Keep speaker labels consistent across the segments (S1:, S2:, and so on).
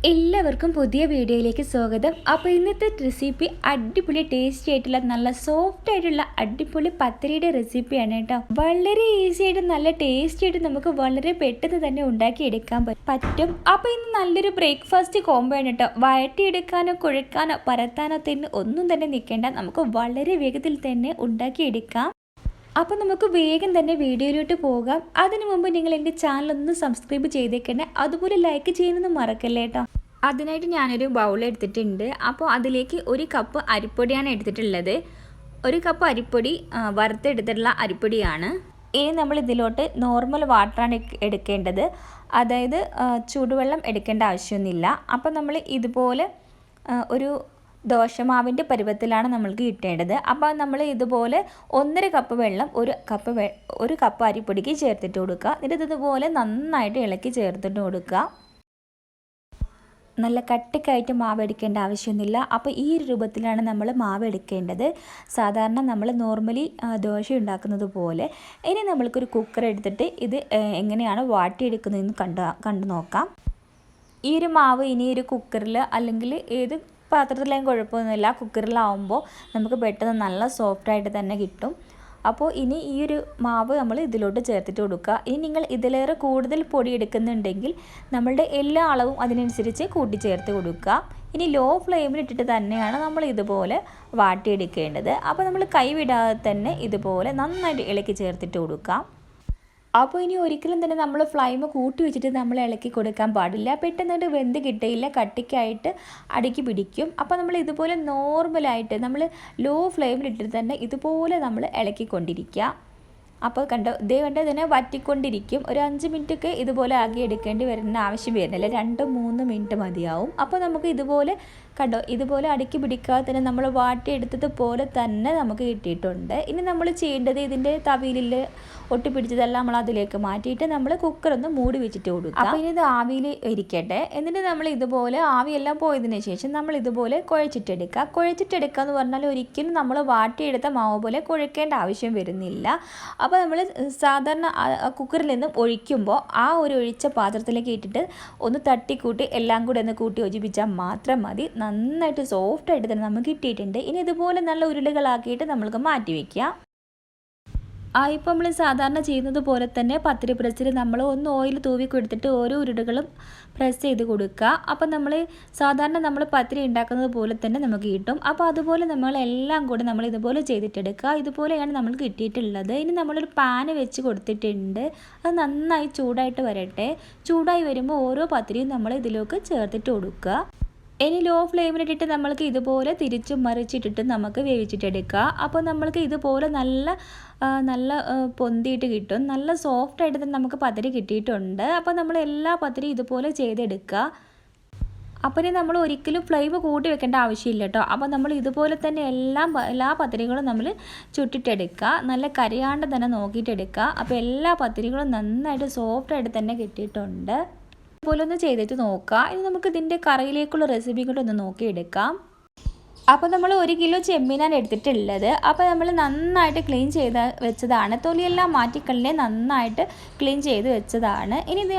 S1: എല്ലാവർക്കും പുതിയ വീഡിയോയിലേക്ക് സ്വാഗതം. അപ്പോൾ ഇന്നത്തെ റെസിപ്പി അടിപൊളി ടേസ്റ്റി ആയിട്ടുള്ള നല്ല സോഫ്റ്റ് ആയിട്ടുള്ള അടിപൊളി പത്തിരിയുടെ റെസിപ്പിയാണ് കേട്ടോ. വളരെ ഈസി ആയിട്ട് നല്ല ടേസ്റ്റി ആയിട്ട് നമുക്ക് വളരെ പെട്ടെന്ന് തന്നെ ഉണ്ടാക്കിയെടുക്കാൻ പറ്റും. അപ്പോൾ ഇന്ന് നല്ലൊരു ബ്രേക്ക്ഫാസ്റ്റ് കോംബോ ആണ് കേട്ടോ. വഴറ്റിയെടുക്കാനോ കുഴക്കാനോ പരത്താനോ തന്നെ ഒന്നും തന്നെ നിൽക്കേണ്ട, നമുക്ക് വളരെ വേഗത്തിൽ തന്നെ ഉണ്ടാക്കിയെടുക്കാം. അപ്പോൾ നമുക്ക് വേഗം തന്നെ വീഡിയോയിലോട്ട് പോകാം. അതിനു മുമ്പ് നിങ്ങൾ എൻ്റെ ചാനലൊന്ന് സബ്സ്ക്രൈബ് ചെയ്തേക്കണേ, അതുപോലെ ലൈക്ക് ചെയ്യുന്നൊന്നും മറക്കല്ലേ കേട്ടോ. അതിനായിട്ട് ഞാനൊരു ബൗൾ എടുത്തിട്ടുണ്ട്. അപ്പോൾ അതിലേക്ക് 1 കപ്പ് അരിപ്പൊടിയാണ് എടുത്തിട്ടുള്ളത്. 1 കപ്പ് അരിപ്പൊടി വറുത്തെടുത്തിട്ടുള്ള അരിപ്പൊടിയാണ്. ഇനി നമ്മൾ ഇതിലോട്ട് നോർമൽ വാട്ടറാണ് എടുക്കേണ്ടത്, അതായത് ചൂടുവെള്ളം എടുക്കേണ്ട ആവശ്യമൊന്നുമില്ല. അപ്പോൾ നമ്മൾ ഇതുപോലെ ഒരു ദോശമാവിൻ്റെ പരുവത്തിലാണ് നമ്മൾക്ക് കിട്ടേണ്ടത്. അപ്പോൾ നമ്മൾ ഇതുപോലെ 1.5 കപ്പ് വെള്ളം 1 കപ്പ് അരിപ്പൊടിക്ക് ചേർത്തിട്ട് കൊടുക്കുക. എന്നിട്ട് ഇതുപോലെ നന്നായിട്ട് ഇളക്കി ചേർത്തിട്ട് കൊടുക്കുക. നല്ല കട്ടിക്കായിട്ട് മാവ് എടുക്കേണ്ട ആവശ്യമൊന്നുമില്ല. അപ്പോൾ ഈ ഒരു രൂപത്തിലാണ് നമ്മൾ മാവ് എടുക്കേണ്ടത്, സാധാരണ നമ്മൾ നോർമലി ദോശ ഉണ്ടാക്കുന്നത് പോലെ. ഇനി നമ്മൾക്കൊരു കുക്കർ എടുത്തിട്ട് ഇത് എങ്ങനെയാണ് വാട്ടിയെടുക്കുന്നതെന്ന് കണ്ടു നോക്കാം. ഈ ഒരു മാവ് ഇനി ഒരു കുക്കറിൽ അല്ലെങ്കിൽ ഏത് പാത്രത്തിലായും കുഴപ്പമൊന്നുമില്ല, കുക്കറിലാവുമ്പോൾ നമുക്ക് പെട്ടെന്ന് നല്ല സോഫ്റ്റായിട്ട് തന്നെ കിട്ടും. അപ്പോൾ ഇനി ഈ ഒരു മാവ് നമ്മൾ ഇതിലോട്ട് ചേർത്തിട്ട് കൊടുക്കുക. ഇനി നിങ്ങൾ ഇതിലേറെ കൂടുതൽ പൊടി എടുക്കുന്നുണ്ടെങ്കിൽ നമ്മളുടെ എല്ലാ അളവും അതിനനുസരിച്ച് കൂട്ടിച്ചേർത്ത് കൊടുക്കുക. ഇനി ലോ ഫ്ലെയിമിൽ ഇട്ടിട്ട് തന്നെയാണ് നമ്മൾ ഇതുപോലെ വാട്ടിയെടുക്കേണ്ടത്. അപ്പോൾ നമ്മൾ കൈ വിടാതെ തന്നെ ഇതുപോലെ നന്നായിട്ട് ഇളക്കി ചേർത്തിട്ട് കൊടുക്കാം. അപ്പോൾ ഇനി ഒരിക്കലും തന്നെ നമ്മൾ ഫ്ലെയിം കൂട്ടി വെച്ചിട്ട് നമ്മൾ ഇളക്കി കൊടുക്കാൻ പാടില്ല, പെട്ടെന്ന് വെന്ത് കിട്ടയില്ല, കട്ടിക്കായിട്ട് അടുക്കി പിടിക്കും. അപ്പോൾ നമ്മൾ ഇതുപോലെ നോർമലായിട്ട് നമ്മൾ ലോ ഫ്ലെയിമിലിട്ടിട്ട് തന്നെ ഇതുപോലെ നമ്മൾ ഇളക്കിക്കൊണ്ടിരിക്കുക. അപ്പോൾ കണ്ടോ തന്നെ വറ്റിക്കൊണ്ടിരിക്കും. ഒരു 5 മിനിറ്റൊക്കെ ഇതുപോലെ ആക്കി എടുക്കേണ്ടി വരുന്ന ആവശ്യം വരുന്നില്ല, 2-3 മിനിറ്റ് മതിയാവും. അപ്പോൾ നമുക്ക് ഇതുപോലെ അടുക്കി പിടിക്കാതെ തന്നെ നമ്മൾ വാട്ടിയെടുത്തതുപോലെ തന്നെ നമുക്ക് കിട്ടിയിട്ടുണ്ട്. ഇനി നമ്മൾ ചെയ്യേണ്ടത് ഇതിൻ്റെ തവിയിൽ ഒട്ടിപ്പിടിച്ചതെല്ലാം നമ്മൾ അതിലേക്ക് മാറ്റിയിട്ട് നമ്മൾ കുക്കറൊന്ന് മൂടി വെച്ചിട്ട് കൊടുക്കുക. അപ്പോൾ ഇനി ഇത് ആവിയിൽ ഇരിക്കട്ടെ. എന്നിട്ട് നമ്മൾ ഇതുപോലെ ആവിയെല്ലാം പോയതിന് ശേഷം നമ്മൾ ഇതുപോലെ കുഴച്ചിട്ടെടുക്കുക എന്ന് പറഞ്ഞാൽ ഒരിക്കലും നമ്മൾ വാട്ടിയെടുത്ത മാവ് പോലെ കുഴക്കേണ്ട ആവശ്യം വരുന്നില്ല. അപ്പോൾ നമ്മൾ സാധാരണ കുക്കറിൽ നിന്നും ഒഴിക്കുമ്പോൾ ആ ഒരു ഒഴിച്ച പാത്രത്തിലേക്ക് ഇട്ടിട്ട് ഒന്ന് തട്ടിക്കൂട്ടി എല്ലാം കൂടെ ഒന്ന് കൂട്ടി യോജിപ്പിച്ചാൽ മാത്രം മതി. നന്നായിട്ട് സോഫ്റ്റായിട്ട് തന്നെ നമുക്ക് കിട്ടിയിട്ടുണ്ട്. ഇനി ഇതുപോലെ നല്ല ഉരുളകളാക്കിയിട്ട് നമ്മൾക്ക് മാറ്റി വയ്ക്കാം. ഇപ്പോൾ നമ്മൾ സാധാരണ ചെയ്യുന്നത് പോലെ തന്നെ പത്തിരി പ്രസ്സിൽ നമ്മൾ ഒന്ന് ഓയിൽ തൂവി കൊടുത്തിട്ട് ഓരോ ഉരുളകളും പ്രസ് ചെയ്ത് കൊടുക്കുക. അപ്പോൾ സാധാരണ നമ്മൾ പത്തിരി ഉണ്ടാക്കുന്നത് പോലെ തന്നെ നമുക്ക് കിട്ടും. അപ്പോൾ അതുപോലെ നമ്മളെല്ലാം കൂടി നമ്മൾ ഇതുപോലെ ചെയ്തിട്ടെടുക്കുക. ഇതുപോലെയാണ് നമ്മൾ കിട്ടിയിട്ടുള്ളത്. ഇനി നമ്മളൊരു പാന് വെച്ച് കൊടുത്തിട്ടുണ്ട്, അത് നന്നായി ചൂടായിട്ട് വരട്ടെ. ചൂടായി വരുമ്പോൾ ഓരോ പത്തിരിയും നമ്മൾ ഇതിലേക്ക് ചേർത്തിട്ട് കൊടുക്കുക. ഇനി ലോ ഫ്ലെയിമിലിട്ടിട്ട് നമ്മൾക്ക് ഇതുപോലെ തിരിച്ചും മറിച്ചിട്ടിട്ട് നമുക്ക് വേവിച്ചിട്ടെടുക്കുക. അപ്പോൾ നമ്മൾക്ക് ഇതുപോലെ നല്ല പൊന്തിയിട്ട് കിട്ടും, നല്ല സോഫ്റ്റായിട്ട് തന്നെ നമുക്ക് പത്തിരി കിട്ടിയിട്ടുണ്ട്. അപ്പോൾ നമ്മൾ എല്ലാ പത്തിരിയും ഇതുപോലെ ചെയ്തെടുക്കുക. അപ്പോൾ ഇനി നമ്മൾ ഒരിക്കലും ഫ്ലെയിം കൂട്ടി വെക്കേണ്ട ആവശ്യമില്ല കേട്ടോ. അപ്പോൾ നമ്മൾ ഇതുപോലെ തന്നെ എല്ലാ പത്തിരികളും നമ്മൾ ചുട്ടിട്ടെടുക്കുക, നല്ല കരയാണ്ട് തന്നെ നോക്കിയിട്ടെടുക്കുക. അപ്പോൾ എല്ലാ പത്തിരികളും നന്നായിട്ട് സോഫ്റ്റായിട്ട് തന്നെ കിട്ടിയിട്ടുണ്ട്. അതുപോലെ ഒന്ന് ചെയ്തിട്ട് നോക്കുക. ഇനി നമുക്ക് ഇതിൻ്റെ കറിയിലേക്കുള്ള റെസിപ്പി കൂടെ ഒന്ന് നോക്കിയെടുക്കാം. അപ്പോൾ നമ്മൾ 1 കിലോ ചെമ്മീനാണ് എടുത്തിട്ടുള്ളത്. അപ്പോൾ നമ്മൾ നന്നായിട്ട് ക്ലീൻ ചെയ്ത് വെച്ചതാണ്, തൊലിയെല്ലാം മാറ്റിക്കളഞ്ഞ് നന്നായിട്ട് ക്ലീൻ ചെയ്ത് വെച്ചതാണ്. ഇനി ഇത്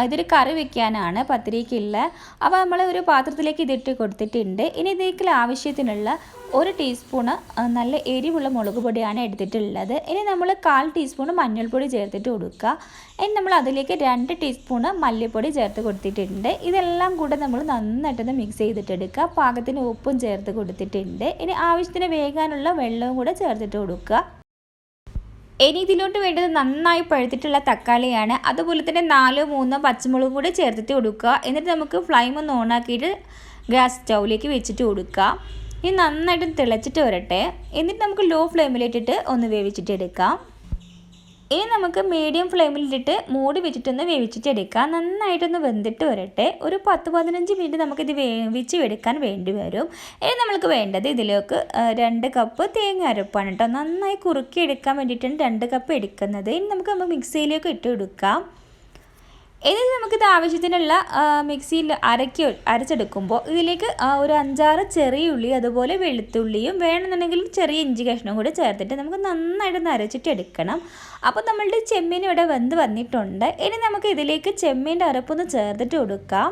S1: ഇതൊരു കറി വെക്കാനാണ് പത്തിരിക്കുള്ള. അപ്പോൾ നമ്മൾ ഒരു പാത്രത്തിലേക്ക് ഇതിട്ട് കൊടുത്തിട്ടുണ്ട്. ഇനി ഇതിലേക്ക് ആവശ്യത്തിനുള്ള 1 ടീസ്പൂണ് നല്ല എരിവുള്ള മുളക് പൊടിയാണ് എടുത്തിട്ടുള്ളത്. ഇനി നമ്മൾ 1/4 ടീസ്പൂണ് മഞ്ഞൾപ്പൊടി ചേർത്തിട്ട് കൊടുക്കുക. ഇനി നമ്മൾ അതിലേക്ക് 2 ടീസ്പൂണ് മല്ലിപ്പൊടി ചേർത്ത് കൊടുത്തിട്ടുണ്ട്. ഇതെല്ലാം കൂടെ നമ്മൾ നന്നായിട്ടൊന്ന് മിക്സ് ചെയ്തിട്ടെടുക്കുക. പാകത്തിന് ഉപ്പും ചേർത്ത് കൊടുത്തിട്ടുണ്ട്. ഇനി ആവശ്യത്തിന് വേകാനുള്ള വെള്ളവും കൂടെ ചേർത്തിട്ട് കൊടുക്കുക. ഇനി ഇതിലോട്ട് വേണ്ടത് നന്നായി പഴുത്തിട്ടുള്ള തക്കാളിയാണ്, അതുപോലെ തന്നെ 4-3 പച്ചമുളകും കൂടെ ചേർത്തിട്ട് കൊടുക്കുക. എന്നിട്ട് നമുക്ക് ഫ്ലെയിം ഒന്ന് ഓണാക്കിയിട്ട് ഗ്യാസ് സ്റ്റൗവിലേക്ക് വെച്ചിട്ട് കൊടുക്കുക. ഇനി നന്നായിട്ട് തിളച്ചിട്ട് വരട്ടെ. എന്നിട്ട് നമുക്ക് ലോ ഫ്ലെയിമിലിട്ടിട്ട് ഒന്ന് വേവിച്ചിട്ടെടുക്കാം. ഇനി നമുക്ക് മീഡിയം ഫ്ലെയിമിലിട്ടിട്ട് മൂടി വെച്ചിട്ടൊന്ന് വേവിച്ചിട്ടെടുക്കാം. നന്നായിട്ടൊന്ന് വെന്തിട്ട് വരട്ടെ. ഒരു 10-15 മിനിറ്റ് നമുക്കിത് വേവിച്ച് എടുക്കാൻ വേണ്ടി വരും. ഇനി നമ്മൾക്ക് വേണ്ടത് ഇതിലേക്ക് 2 കപ്പ് തേങ്ങ അരപ്പാണ് കേട്ടോ. നന്നായി കുറുക്കി എടുക്കാൻ വേണ്ടിയിട്ടാണ് 2 കപ്പ് എടുക്കുന്നത്. ഇനി നമുക്ക് മിക്സിയിലേക്ക് ഇട്ട് കൊടുക്കാം. എന്നിട്ട് നമുക്കിത് ആവശ്യത്തിനുള്ള മിക്സിയിൽ അരച്ചെടുക്കുമ്പോൾ ഇതിലേക്ക് ഒരു 5-6 ചെറിയ ഉള്ളി, അതുപോലെ വെളുത്തുള്ളിയും വേണമെന്നുണ്ടെങ്കിൽ ചെറിയ ഇഞ്ചി കഷ്ണം കൂടി ചേർത്തിട്ട് നമുക്ക് നന്നായിട്ടൊന്ന് അരച്ചിട്ടെടുക്കണം. അപ്പോൾ നമ്മളുടെ ചെമ്മീൻ ഇവിടെ വെന്ത് വന്നിട്ടുണ്ട്. ഇനി നമുക്ക് ഇതിലേക്ക് ചെമ്മീൻ്റെ അരപ്പൊന്ന് ചേർത്തിട്ട് കൊടുക്കാം.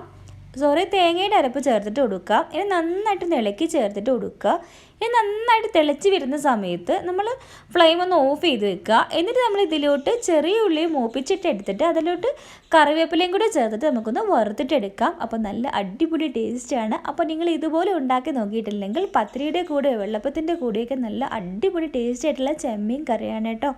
S1: തേങ്ങയുടെ അരപ്പ് ചേർത്തിട്ട് കൊടുക്കുക. ഇനി നന്നായിട്ട് ഇളക്കി ചേർത്തിട്ട് കൊടുക്കുക. ഇനി നന്നായിട്ട് തിളച്ച് വരുന്ന സമയത്ത് നമ്മൾ ഫ്ലെയിം ഒന്ന് ഓഫ് ചെയ്ത് വെക്കുക. എന്നിട്ട് നമ്മൾ ഇതിലോട്ട് ചെറിയ ഉള്ളി മൂപ്പിച്ചിട്ട് എടുത്തിട്ട് അതിലോട്ട് കറിവേപ്പിലയും കൂടെ ചേർത്തിട്ട് നമുക്കൊന്ന് വറുത്തിട്ടെടുക്കാം. അപ്പോൾ നല്ല അടിപൊളി ടേസ്റ്റാണ്. അപ്പോൾ നിങ്ങൾ ഇതുപോലെ ഉണ്ടാക്കി നോക്കിയിട്ടില്ലെങ്കിൽ പത്തിരിയുടെ കൂടെ വെള്ളപ്പത്തിൻ്റെ കൂടെയൊക്കെ നല്ല അടിപൊളി ടേസ്റ്റ് ആയിട്ടുള്ള ചെമ്മീൻ കറിയാണ് കേട്ടോ.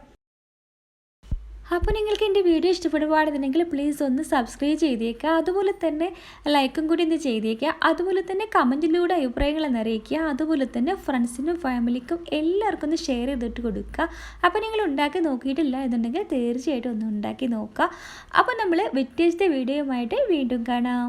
S1: അപ്പോൾ നിങ്ങൾക്ക് എൻ്റെ വീഡിയോ ഇഷ്ടപ്പെടുകയാണെന്നുണ്ടെങ്കിൽ പ്ലീസ് ഒന്ന് സബ്സ്ക്രൈബ് ചെയ്തേക്കുക. അതുപോലെ തന്നെ ലൈക്കും കൂടി ഒന്ന് ചെയ്തേക്കുക. അതുപോലെ തന്നെ കമൻറ്റിലൂടെ അഭിപ്രായങ്ങൾ അറിയിക്കുക. അതുപോലെ തന്നെ ഫ്രണ്ട്സിനും ഫാമിലിക്കും എല്ലാവർക്കും ഒന്ന് ഷെയർ ചെയ്തിട്ട് കൊടുക്കുക. അപ്പോൾ നിങ്ങൾ ഉണ്ടാക്കി നോക്കിയിട്ടില്ല എന്നുണ്ടെങ്കിൽ തീർച്ചയായിട്ടും ഒന്ന് ഉണ്ടാക്കി നോക്കുക. അപ്പോൾ നമ്മൾ വ്യത്യസ്ത വീഡിയോയുമായിട്ട് വീണ്ടും കാണാം.